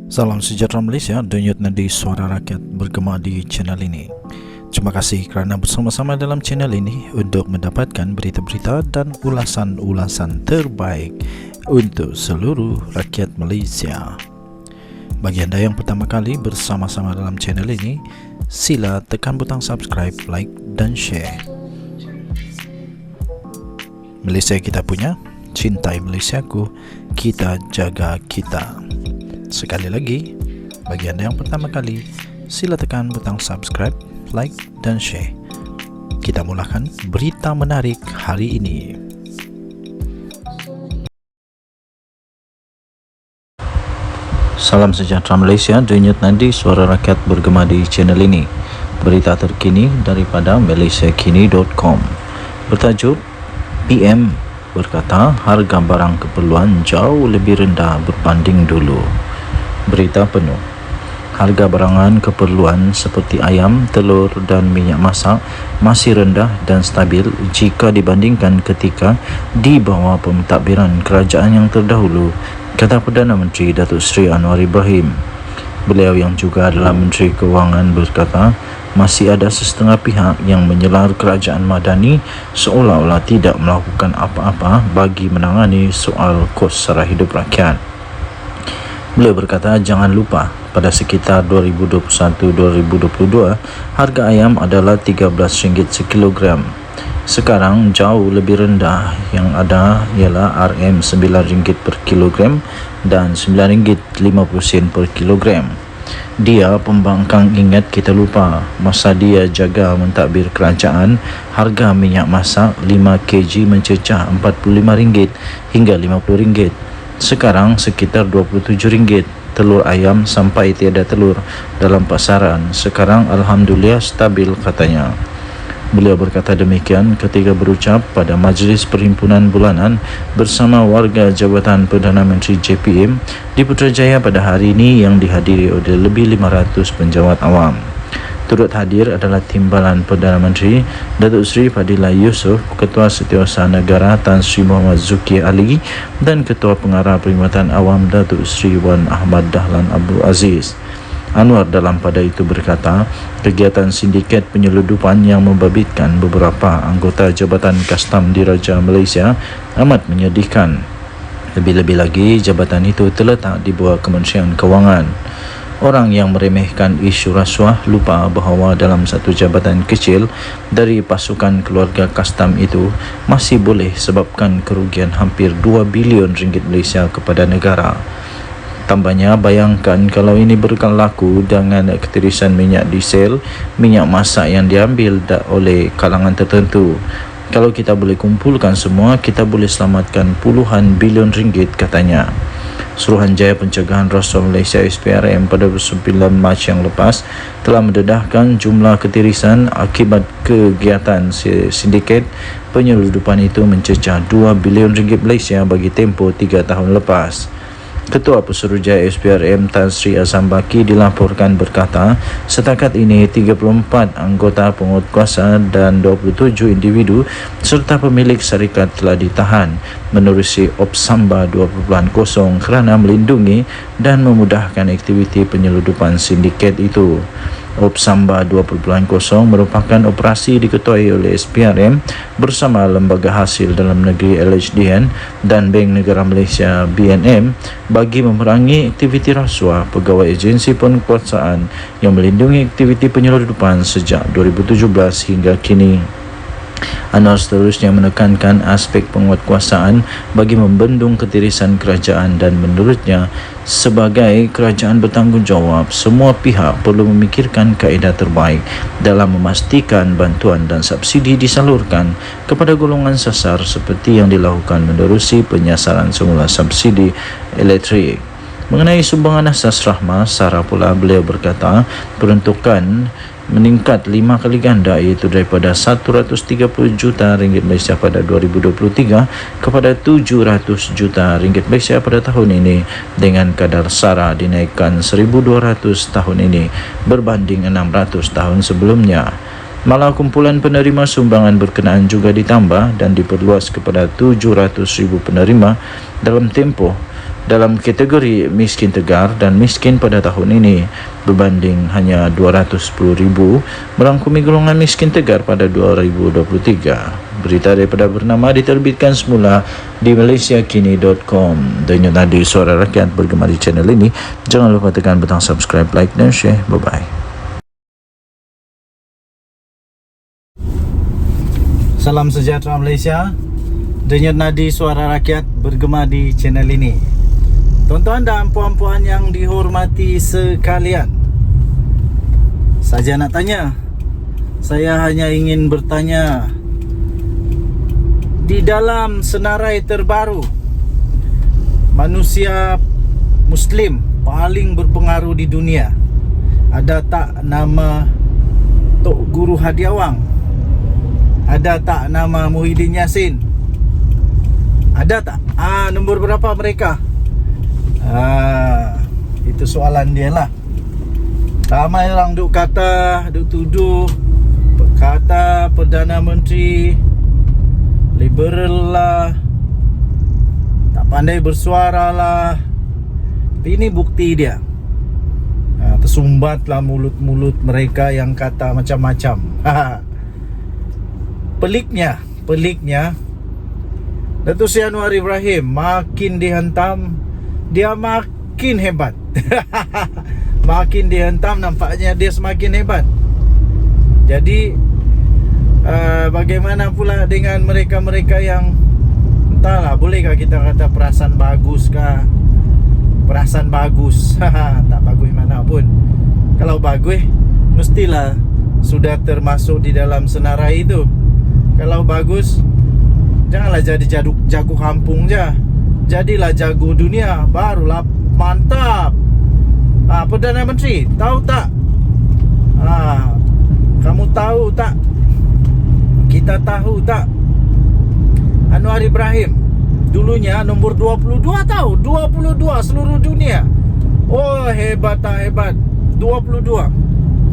Salam sejahtera Malaysia, denyut nadi suara rakyat bergema di channel ini. Terima kasih kerana bersama-sama dalam channel ini untuk mendapatkan berita-berita dan ulasan-ulasan terbaik untuk seluruh rakyat Malaysia. Bagi anda yang pertama kali bersama-sama dalam channel ini, sila tekan butang subscribe, like dan share. Malaysia kita punya, cintai Malaysiaku, kita jaga kita. Sekali lagi, bagi anda yang pertama kali, sila tekan butang subscribe, like dan share. Kita mulakan berita menarik hari ini. Salam sejahtera Malaysia, denyut nadi suara rakyat bergema di channel ini. Berita terkini daripada malaysiakini.com. Bertajuk PM berkata harga barang keperluan jauh lebih rendah berbanding dulu. Berita penuh. Harga barangan keperluan seperti ayam, telur dan minyak masak masih rendah dan stabil jika dibandingkan ketika di bawah pentadbiran kerajaan yang terdahulu, kata Perdana Menteri Datuk Seri Anwar Ibrahim. Beliau yang juga adalah Menteri Kewangan berkata, masih ada sesetengah pihak yang menyelar kerajaan Madani seolah-olah tidak melakukan apa-apa bagi menangani soal kos sara hidup rakyat. Beliau berkata, jangan lupa pada sekitar 2021-2022 harga ayam adalah RM13 sekilogram. Sekarang jauh lebih rendah, yang ada ialah RM9 per kilogram dan RM9.50 per kilogram. Dia pembangkang ingat kita lupa masa dia jaga mentadbir kerajaan, harga minyak masak 5 kg mencecah RM45 hingga RM50. Sekarang sekitar RM27. Telur ayam sampai tiada telur dalam pasaran. Sekarang alhamdulillah stabil, katanya. Beliau berkata demikian ketika berucap pada Majlis Perhimpunan Bulanan bersama warga Jabatan Perdana Menteri JPM di Putrajaya pada hari ini yang dihadiri oleh lebih 500 penjawat awam. Turut hadir adalah Timbalan Perdana Menteri Datuk Seri Fadilah Yusof, Ketua Setiausaha Negara Tan Sri Muhammad Zuki Ali dan Ketua Pengarah Perkhidmatan Awam Datuk Seri Wan Ahmad Dahlan Abdul Aziz. Anwar dalam pada itu berkata, kegiatan sindiket penyeludupan yang membabitkan beberapa anggota Jabatan Kastam Diraja Malaysia amat menyedihkan. Lebih-lebih lagi, jabatan itu terletak di bawah Kementerian Kewangan. Orang yang meremehkan isu rasuah lupa bahawa dalam satu jabatan kecil dari pasukan keluarga kastam itu masih boleh sebabkan kerugian hampir 2 bilion ringgit Malaysia kepada negara. Tambahnya, bayangkan kalau ini berlaku dengan ketirisan minyak diesel, minyak masak yang diambil oleh kalangan tertentu. Kalau kita boleh kumpulkan semua, kita boleh selamatkan puluhan bilion ringgit, katanya. Suruhanjaya Pencegahan Rasuah Malaysia SPRM pada 9 Mac yang lepas telah mendedahkan jumlah ketirisan akibat kegiatan sindiket penyeludupan itu mencecah 2 bilion ringgit Malaysia bagi tempoh 3 tahun lepas. Ketua Pesuruhjaya SPRM Tan Sri Azam Baki dilaporkan berkata, setakat ini 34 anggota penguatkuasa dan 27 individu serta pemilik syarikat telah ditahan menerusi Opsamba 2.0 kerana melindungi dan memudahkan aktiviti penyeludupan sindiket itu. Opsamba 2.0 merupakan operasi diketuai oleh SPRM bersama Lembaga Hasil Dalam Negeri LHDN dan Bank Negara Malaysia BNM bagi memerangi aktiviti rasuah pegawai agensi penguasaan yang melindungi aktiviti penyeludupan sejak 2017 hingga kini. Anwar seterusnya menekankan aspek penguatkuasaan bagi membendung ketirisan kerajaan dan menurutnya, sebagai kerajaan bertanggungjawab, semua pihak perlu memikirkan kaedah terbaik dalam memastikan bantuan dan subsidi disalurkan kepada golongan sasar seperti yang dilakukan menerusi penyasaran semula subsidi elektrik. Mengenai sumbangan asas rahmah, Sarah pula beliau berkata, peruntukan meningkat 5 kali ganda, iaitu daripada 130 juta ringgit Malaysia pada 2023 kepada 700 juta ringgit Malaysia pada tahun ini, dengan kadar SARA dinaikkan 1,200 tahun ini berbanding 600 tahun sebelumnya. Malah kumpulan penerima sumbangan berkenaan juga ditambah dan diperluas kepada 700,000 penerima dalam tempoh dalam kategori miskin tegar dan miskin pada tahun ini berbanding hanya 210,000 merangkumi golongan miskin tegar pada 2023. Berita daripada bernama diterbitkan semula di malaysiakini.com. Denyut nadi suara rakyat bergema di channel ini. Jangan lupa tekan butang subscribe, like dan share. Bye-bye. Salam sejahtera Malaysia. Denyut nadi suara rakyat bergema di channel ini. Tuan-tuan dan puan-puan yang dihormati sekalian, saja nak tanya, saya hanya ingin bertanya, di dalam senarai terbaru manusia Muslim paling berpengaruh di dunia, ada tak nama Tok Guru Hadiawang? Ada tak nama Muhyiddin Yassin? Ada tak? Nombor berapa mereka? Itu soalan dia lah. Ramai orang duk kata, duk tuduh, kata Perdana Menteri liberal lah, tak pandai bersuara lah. Tapi ini bukti dia. Tersumbatlah mulut-mulut mereka yang kata macam-macam. Peliknya Datuk Seri Anwar Ibrahim makin dihentam, dia makin hebat. Makin dihentam, nampaknya dia semakin hebat. Jadi bagaimana pula dengan mereka-mereka yang, entahlah, bolehkah kita kata perasan bagus kah? Perasan bagus. Tak bagus mana pun. Kalau bagus, mestilah sudah termasuk di dalam senarai itu. Kalau bagus, janganlah jadi jago kampung je. Jadilah jago dunia, barulah mantap. Perdana Menteri, tahu tak? Kamu tahu tak? Kita tahu tak? Anwar Ibrahim dulunya nombor 22 tahu, 22 seluruh dunia. Oh, hebat tak hebat? 22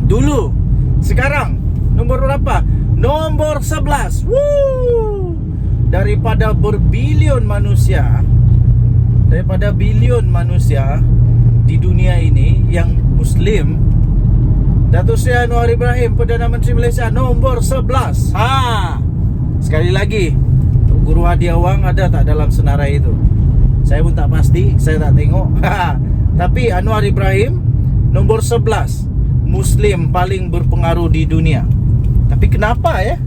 dulu. Sekarang nombor berapa? Nombor 11. Woo! Daripada berbilion manusia, daripada bilion manusia di dunia ini yang Muslim, Datuk Seri Anwar Ibrahim, Perdana Menteri Malaysia, nombor 11. Sekali lagi, Tok Guru Hadiawang ada tak dalam senarai itu? Saya pun tak pasti, saya tak tengok. Tapi Anwar Ibrahim nombor 11 Muslim paling berpengaruh di dunia. Tapi kenapa ya?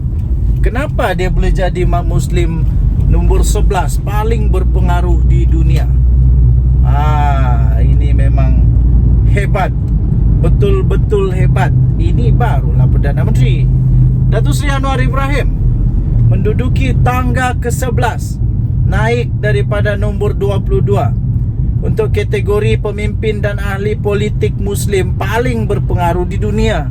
Kenapa dia boleh jadi Muslim nombor 11 paling berpengaruh di dunia? Ini memang hebat. Betul-betul hebat. Ini barulah Perdana Menteri. Datuk Seri Anwar Ibrahim menduduki tangga ke-11, naik daripada nombor 22 untuk kategori pemimpin dan ahli politik Muslim paling berpengaruh di dunia.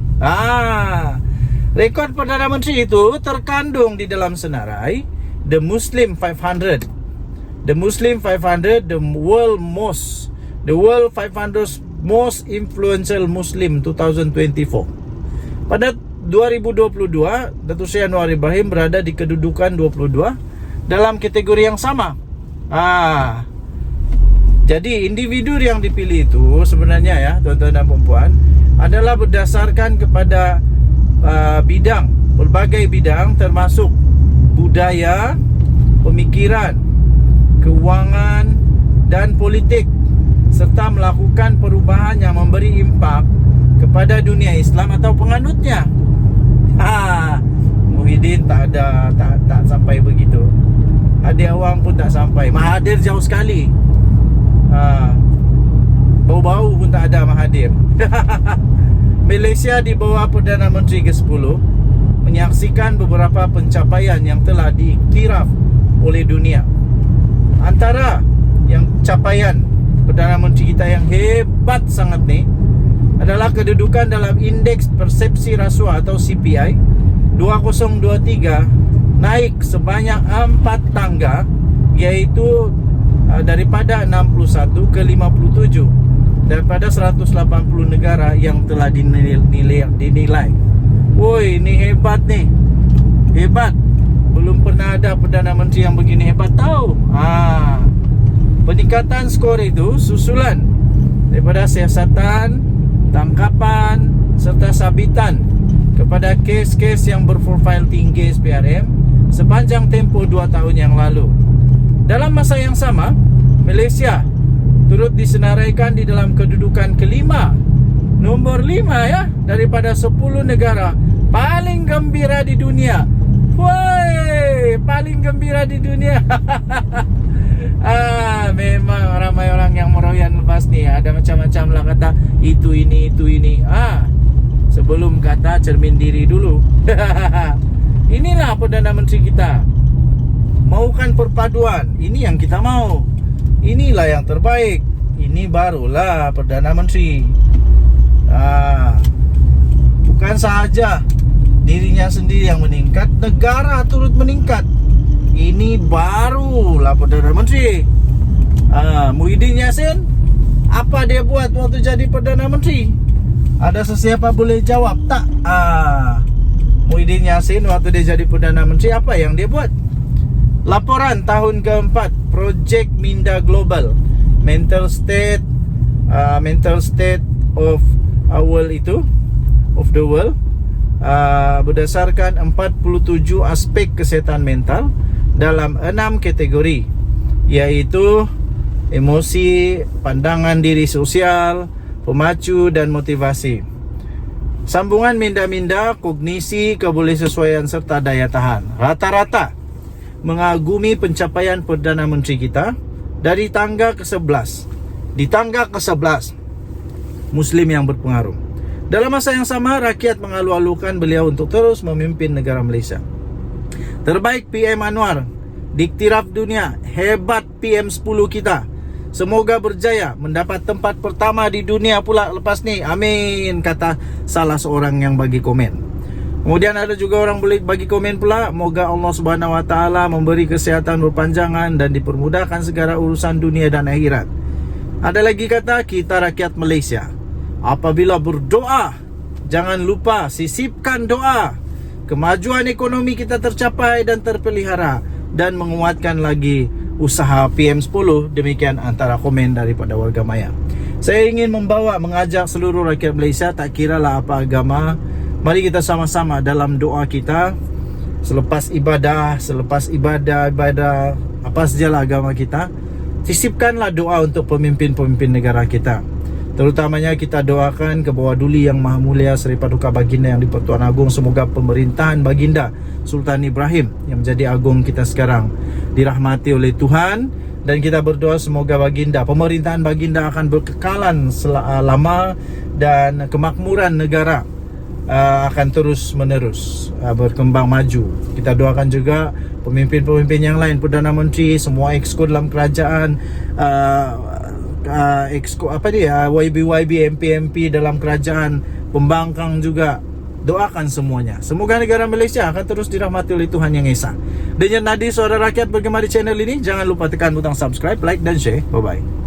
Rekod Perdana Menteri itu terkandung di dalam senarai The Muslim 500. The Muslim 500, the world 500 most influential Muslim 2024. Pada 2022, Datuk Seri Anwar Ibrahim berada di kedudukan 22 dalam kategori yang sama. Jadi individu yang dipilih itu sebenarnya ya, tuan-tuan dan puan-puan, adalah berdasarkan kepada bidang, berbagai bidang termasuk budaya, pemikiran, keuangan dan politik, serta melakukan perubahan yang memberi impak kepada dunia Islam atau penganutnya. Muhyiddin tak sampai begitu. Hadiawang pun tak sampai. Mahathir jauh sekali. Bau-bau pun tak ada Mahathir. Malaysia di bawah Perdana Menteri ke-10 menyaksikan beberapa pencapaian yang telah diiktiraf oleh dunia. Antara yang capaian Perdana Menteri kita yang hebat sangat ni adalah kedudukan dalam Indeks Persepsi Rasuah atau CPI 2023 naik sebanyak 4 tangga, iaitu daripada 61 ke 57 daripada 180 negara yang telah dinilai. Woi, ini hebat nih. Hebat. Belum pernah ada Perdana Menteri yang begini hebat tahu. Peningkatan skor itu susulan daripada siasatan, tangkapan serta sabitan kepada kes-kes yang berprofil tinggi SPRM sepanjang tempoh 2 tahun yang lalu. Dalam masa yang sama, Malaysia turut disenaraikan di dalam kedudukan kelima, nombor 5 ya, daripada 10 negara paling gembira di dunia. Woi, paling gembira di dunia. Memang ramai orang yang meroyan lepas ni. Ada macam-macam lah kata itu ini. Sebelum kata cermin diri dulu. Inilah Perdana Menteri kita. Maukan perpaduan. Ini yang kita mau. Inilah yang terbaik. Ini barulah Perdana Menteri. Bukan sahaja dirinya sendiri yang meningkat, negara turut meningkat. Ini barulah Perdana Menteri. Muhyiddin Yassin, apa dia buat waktu jadi Perdana Menteri? Ada sesiapa boleh jawab tak? Muhyiddin Yassin waktu dia jadi Perdana Menteri, apa yang dia buat? Laporan tahun keempat Projek Minda Global, Mental State of the world, berdasarkan 47 aspek kesihatan mental dalam 6 kategori, iaitu emosi, pandangan diri sosial, pemacu dan motivasi. Sambungan minda-minda, kognisi, kebolehsesuaian serta daya tahan. Rata-rata mengagumi pencapaian Perdana Menteri kita dari tangga ke-11. Di tangga ke-11, Muslim yang berpengaruh. Dalam masa yang sama, rakyat mengalu-alukan beliau untuk terus memimpin negara Malaysia. Terbaik PM Anwar, diktiraf dunia, hebat PM10 kita. Semoga berjaya mendapat tempat pertama di dunia pula lepas ni. Amin, kata salah seorang yang bagi komen. Kemudian ada juga orang boleh bagi komen pula, moga Allah Subhanahu Wa Taala memberi kesihatan berpanjangan dan dipermudahkan segala urusan dunia dan akhirat. Ada lagi kata, kita rakyat Malaysia, apabila berdoa, jangan lupa sisipkan doa. Kemajuan ekonomi kita tercapai dan terpelihara, dan menguatkan lagi usaha PM10. Demikian antara komen daripada warga maya. Saya ingin mengajak seluruh rakyat Malaysia, tak kiralah apa agama, mari kita sama-sama dalam doa kita. Selepas ibadah, apa sajalah agama kita, sisipkanlah doa untuk pemimpin-pemimpin negara kita. Terutamanya kita doakan ke bawah duli yang maha mulia Seri Paduka Baginda yang di-Pertuan Agong. Semoga pemerintahan Baginda Sultan Ibrahim yang menjadi agung kita sekarang dirahmati oleh Tuhan. Dan kita berdoa semoga pemerintahan Baginda akan berkekalan lama, dan kemakmuran negara akan terus menerus berkembang maju. Kita doakan juga pemimpin-pemimpin yang lain, Perdana Menteri, semua exco dalam kerajaan, YB, MP dalam kerajaan, pembangkang juga. Doakan semuanya. Semoga negara Malaysia akan terus dirahmati oleh Tuhan Yang Esa. Dengan nadi suara rakyat bergema di channel ini, jangan lupa tekan butang subscribe, like dan share. Bye-bye.